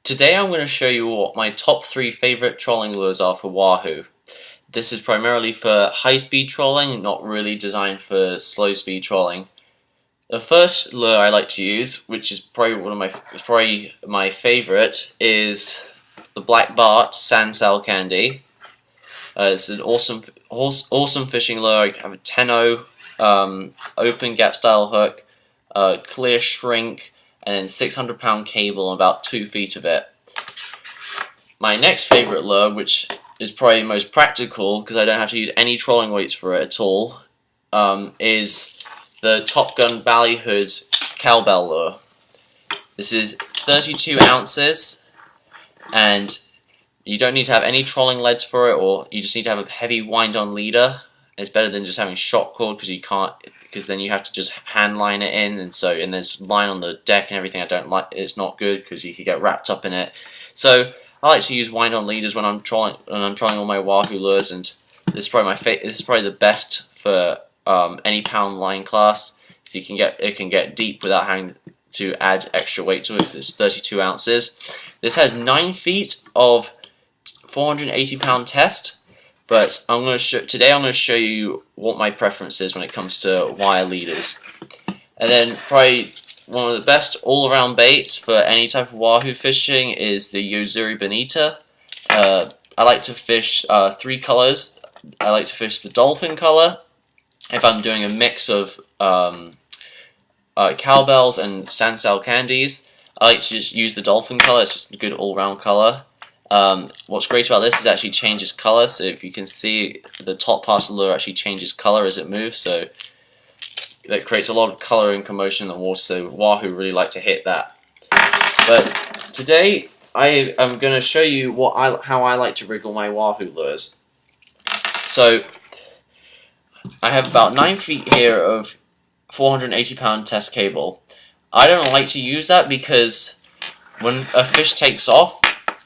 Today I'm going to show you what my top 3 favorite trolling lures are for wahoo. This is primarily for high-speed trolling, not really designed for slow-speed trolling. The first lure I like to use, which is probably my favorite, is the Black Bart Sand Cell Candy. It's an awesome fishing lure. I have a 10-0 open gap style hook, clear shrink, and 600-pound cable and about 2 feet of it. My next favorite lure, which is probably most practical because I don't have to use any trolling weights for it at all, is the Top Gun Ballyhood cowbell lure. This is 32 ounces, and you don't need to have any trolling leads for it, or you just need to have a heavy wind-on leader. It's better than just having shot cord because then you have to just hand line it in, and there's line on the deck and everything. I don't like. It's not good because you could get wrapped up in it. So I like to use wind-on leaders when I'm trying all my wahoo lures, and this is probably the best for any pound line class. If it can get deep without having to add extra weight to it. So it's 32 ounces. This has 9 feet of 480-pound test. But today I'm going to show you what my preference is when it comes to wire leaders. And then probably one of the best all-around baits for any type of wahoo fishing is the Zuri Bonito. I like to fish 3 colors. I like to fish the dolphin color. If I'm doing a mix of cowbells and sand cell candies, I like to just use the dolphin color. It's just a good all-round color. What's great about this is it actually changes color, so if you can see, the top part of the lure actually changes color as it moves, so that creates a lot of color and commotion in the water, so wahoo really like to hit that. But today I am going to show you how I like to wriggle my wahoo lures. So I have about 9 feet here of 480-pound test cable. I don't like to use that because when a fish takes off,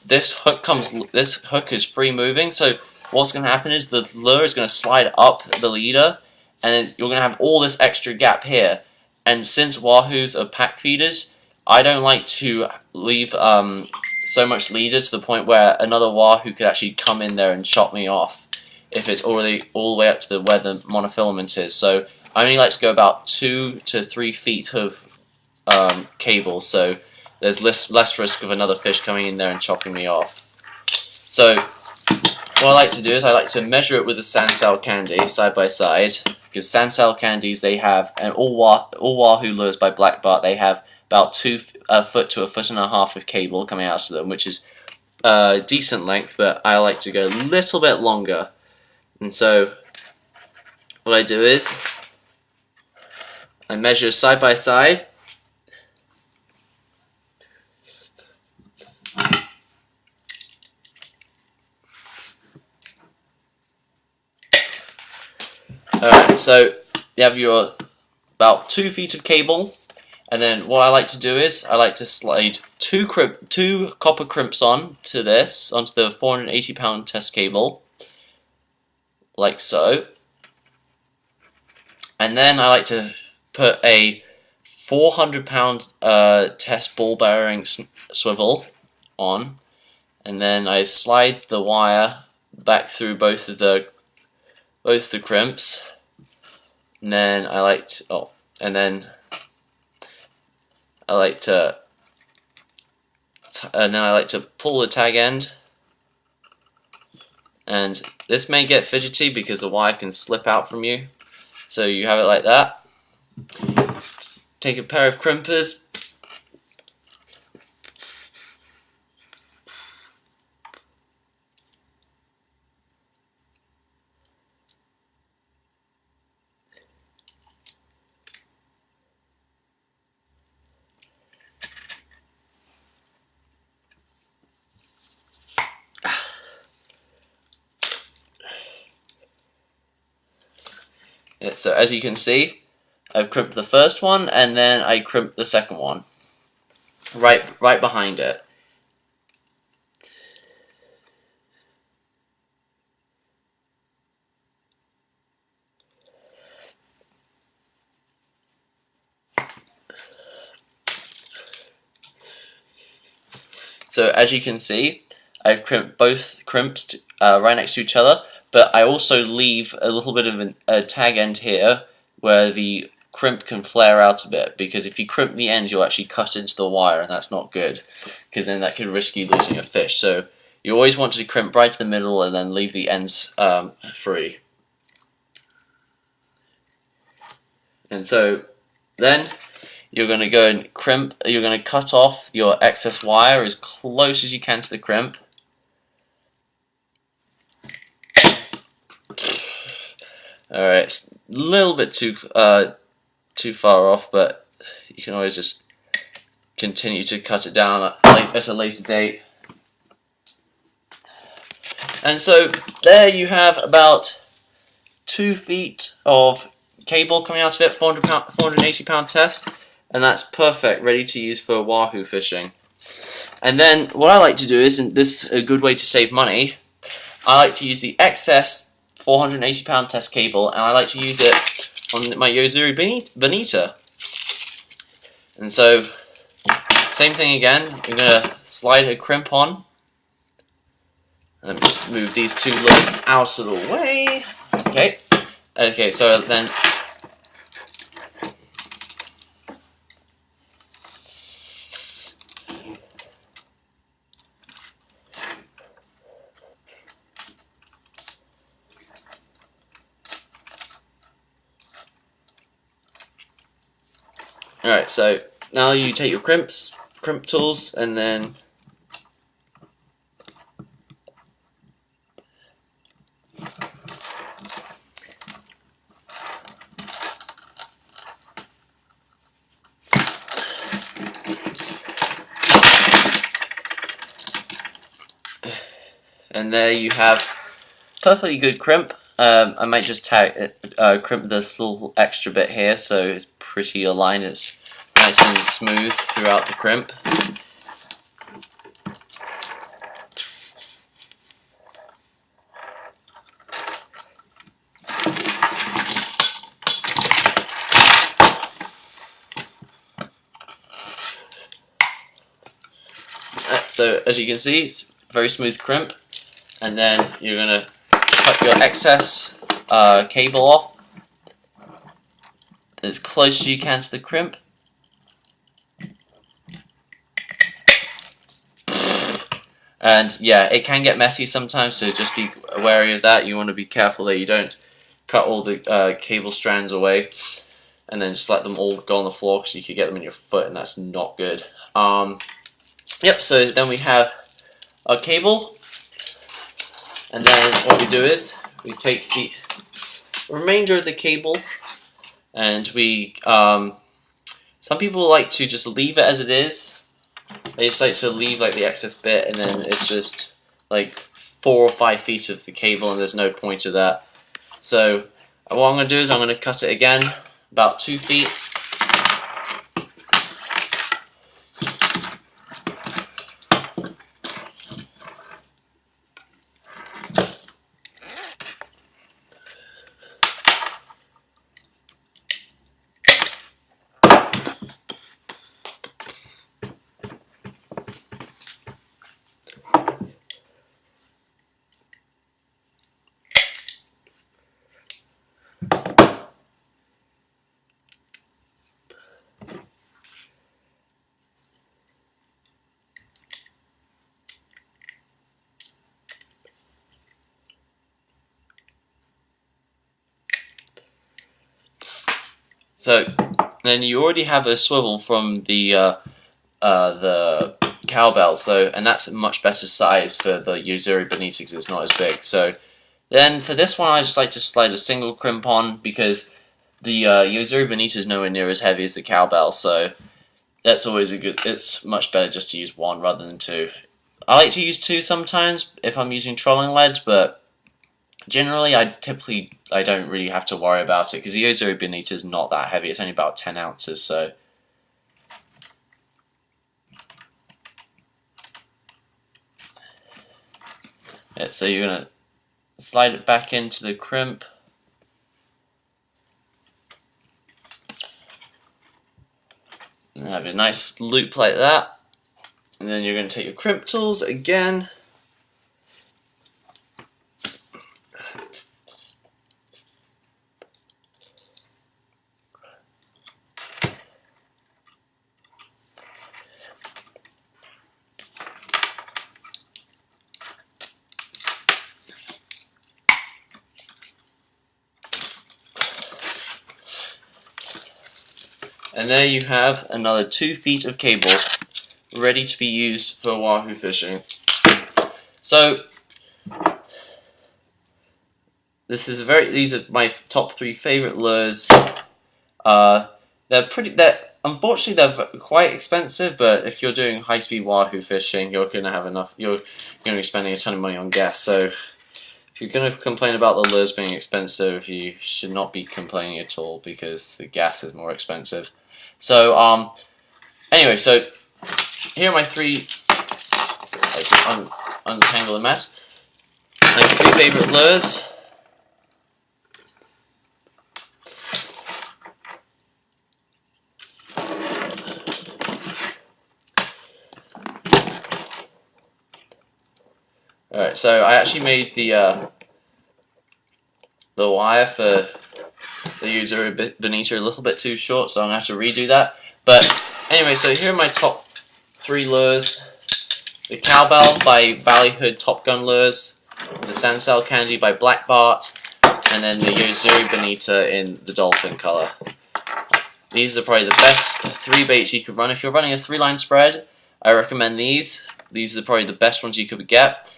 this hook is free moving, so what's going to happen is the lure is going to slide up the leader, and you're going to have all this extra gap here. And since wahoos are pack feeders, I don't like to leave so much leader to the point where another wahoo could actually come in there and chop me off if it's already all the way up to where the monofilament is. So I only like to go about 2 to 3 feet of cable, so there's less risk of another fish coming in there and chopping me off. So what I like to do is I like to measure it with the sand cell candy side by side, because sand cell candies, they have, and all wahoo lures by Black Bart, they have about a foot to a foot and a half of cable coming out of them, which is decent length, but I like to go a little bit longer. And so what I do is I measure side by side. Alright, so you have your about 2 feet of cable, and then what I like to do is I like to slide two copper crimps onto the 480-pound test cable, like so. And then I like to put a 400-pound test ball bearing swivel on, and then I slide the wire back through both the crimps. And then I like to pull the tag end, and this may get fidgety because the wire can slip out from you. So you have it like that. Take a pair of crimpers. So as you can see, I've crimped the first one, and then I crimped the second one right behind it. So as you can see, I've crimped both crimps right next to each other, but I also leave a little bit of a tag end here where the crimp can flare out a bit, because if you crimp the ends you'll actually cut into the wire, and that's not good, because then that could risk you losing a fish. So you always want to crimp right to the middle and then leave the ends free. And so then you're going to go and crimp, you're going to cut off your excess wire as close as you can to the crimp. Alright, it's a little bit too far off, but you can always just continue to cut it down at a later date. And so there you have about 2 feet of cable coming out of it, 480 pound test, and that's perfect, ready to use for wahoo fishing. And then what I like to do is, and this is a good way to save money, I like to use the excess 480 pound test cable, and I like to use it on my Zuri Bonito. And so, same thing again, I'm going to slide a crimp on. Let me just move these two legs out of the way. Okay, so then alright, so now you take your crimp tools, and then there you have perfectly good crimp. I might just crimp this little extra bit here so it's pretty aligned, it's nice and smooth throughout the crimp. So as you can see, it's very smooth crimp, and then you're going to cut your excess cable off as close as you can to the crimp. And yeah, it can get messy sometimes, so just be wary of that. You want to be careful that you don't cut all the cable strands away and then just let them all go on the floor, because you could get them in your foot, and that's not good. Yep, so then we have our cable, and then what we do is we take the remainder of the cable, and we some people like to just leave it as it is. They just like to leave like the excess bit, and then it's just like 4 or 5 feet of the cable, and there's no point to that. So what I'm going to do is I'm going to cut it again about 2 feet. So then you already have a swivel from the cowbell, and that's a much better size for the Zuri Bonito because it's not as big. So then for this one, I just like to slide a single crimp on, because the Zuri Bonito is nowhere near as heavy as the cowbell, so that's always it's much better just to use one rather than two. I like to use two sometimes if I'm using trolling leads, but generally, I don't really have to worry about it, because the Zuri Bonito is not that heavy. It's only about 10 ounces, so. Yeah, so you're going to slide it back into the crimp. And have a nice loop like that. And then you're going to take your crimp tools again. And there you have another 2 feet of cable ready to be used for wahoo fishing. So these are my top 3 favorite lures. Unfortunately they're quite expensive, but if you're doing high-speed wahoo fishing, you're going to be spending a ton of money on gas. So if you're going to complain about the lures being expensive, you should not be complaining at all, because the gas is more expensive. So anyway, so here are my 3, untangle the mess, my 3 favorite lures. Alright, so I actually made the wire for the Zuri Bonito a little bit too short, so I'm going to have to redo that. But anyway, so here are my top 3 lures. The Cowbell by Ballyhood Top Gun Lures, the Sansal Candy by Black Bart, and then the Zuri Bonito in the dolphin color. These are probably the best 3 baits you could run. If you're running a 3-line spread, I recommend these. These are probably the best ones you could get.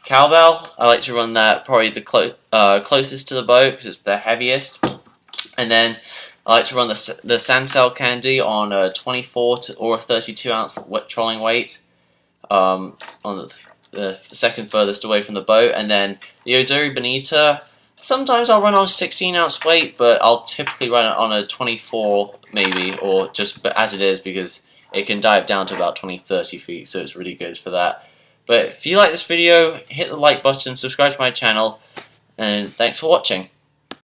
Cowbell, I like to run that probably the closest to the boat because it's the heaviest. And then I like to run the Sansal Candy on a 24 or a 32 ounce trolling weight on the second furthest away from the boat. And then the Zuri Bonito, sometimes I'll run on a 16 ounce weight, but I'll typically run it on a 24 maybe, or just as it is, because it can dive down to about 20-30 feet, so it's really good for that. But if you like this video, hit the like button, subscribe to my channel, and thanks for watching.